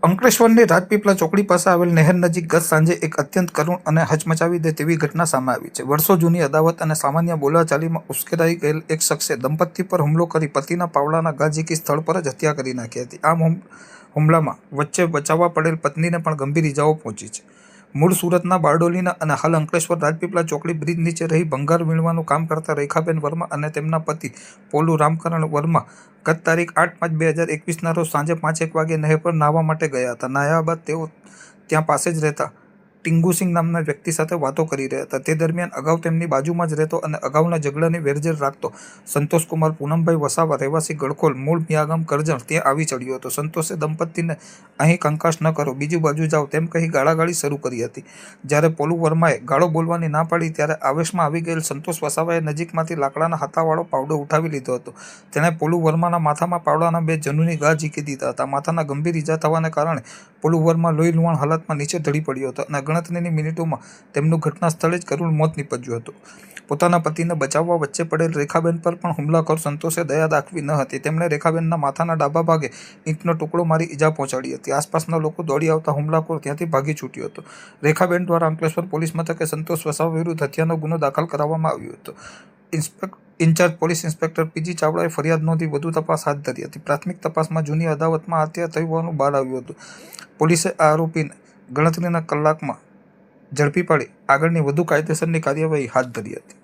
અંકલેશ્વરની રાજપીપળા ચોકડી પાસે આવેલ નહેર નજીક ગત સાંજે એક અત્યંત કરુણ અને હચમચાવી દે તેવી ઘટના સામે આવી છે. વર્ષો જૂની અદાવત અને સામાન્ય બોલાચાલીમાં ઉશ્કેરાઈ ગયેલ એક શખ્સે દંપતી પર હુમલો કરી પતિના પાવડાના ઘા ઝીકી સ્થળ પર જ હત્યા કરી નાખી હતી. આ હુમલામાં વચ્ચે બચાવવા પડેલ પત્નીને પણ ગંભીર ઇજાઓ પહોંચી છે. મૂળ સુરતના બારડોલીના અને હાલ અંકલેશ્વર રાજપીપળા ચોકડી બ્રિજ નીચે રહી ભંગાર વીણવાનું કામ કરતા રેખાબેન વર્મા અને તેમના પતિ પોલુ રામકરણ વર્મા ગત તારીખ 8/5/2021ના રોજ સાંજે 5:01 વાગે નહેર પર નાહવા માટે ગયા હતા. નાહ્યા બાદ તેઓ ત્યાં પાસે જ રહેતા ટીંગુસિંગ નામના વ્યક્તિ સાથે વાતો કરી રહ્યા હતા. તે દરમિયાન અગાઉ તેમની બાજુમાં જ રહેતો અને અગાઉના ઝઘડાની વેરઝેર રાખતો સંતોષકુમાર પૂનમભાઈ વસાવા રહેવાસી ગળખોલ મૂળ મિયાગામ કરજણ ત્યાં આવી ચડ્યો હતો. સંતોષે દંપતીને અહીં કંકાસ ન કરો, બીજી બાજુ જાઓ તેમ કહી ગાળાગાળી શરૂ કરી હતી. જ્યારે પોલુ વર્માએ ગાળો બોલવાની ના પાડી ત્યારે આવેશમાં આવી ગયેલ સંતોષ વસાવાએ નજીકમાંથી લાકડાના હાથાવાળો પાવડો ઉઠાવી લીધો હતો. તેણે પોલુ વર્માના માથામાં પાવડાના 2 જનૂની ઘા ઝીકી દીધા હતા. માથાના ગંભીર ઇજા થવાને કારણે પોલુ વર્મા લોહી લુહાણ હાલતમાં નીચે ઢળી પડ્યો હતો અને ગણતરીની મિનિટોમાં તેમનું ઘટના સ્થળે જ કરુણ મોત નીપજ્યું હતું. પોતાના પતિને બચાવવા વચ્ચે પડેલ રેખાબેન પર પણ હુમલાખોર સંતોષે દયા દાખવી ન હતી. તેમણે રેખાબેનના માથાના ડાબા ભાગે ઈંટનો ટુકડો મારી ઇજા પહોંચાડી હતી. આસપાસના લોકો દોડી આવતા હુમલાખોર ત્યાંથી ભાગી છૂટ્યો હતો. રેખાબેન દ્વારા અંકલેશ્વર પોલીસ મથકે સંતોષ વસાવા વિરુદ્ધ હત્યાનો ગુનો દાખલ કરાવવામાં આવ્યો હતો. ઇન્ચાર્જ પોલીસ ઇન્સ્પેક્ટર પીજી ચાવડાએ ફરિયાદ નોંધી વધુ તપાસ હાથ ધરી હતી. પ્રાથમિક તપાસમાં જૂની અદાવતમાં હત્યા થઈ હોવાનું બહાર આવ્યું હતું. પોલીસે આ આરોપીને ગણતરીના કલાકમાં ઝડપી પાડી આગળની વધુ કાયદેસરની કાર્યવાહી હાથ ધરી હતી.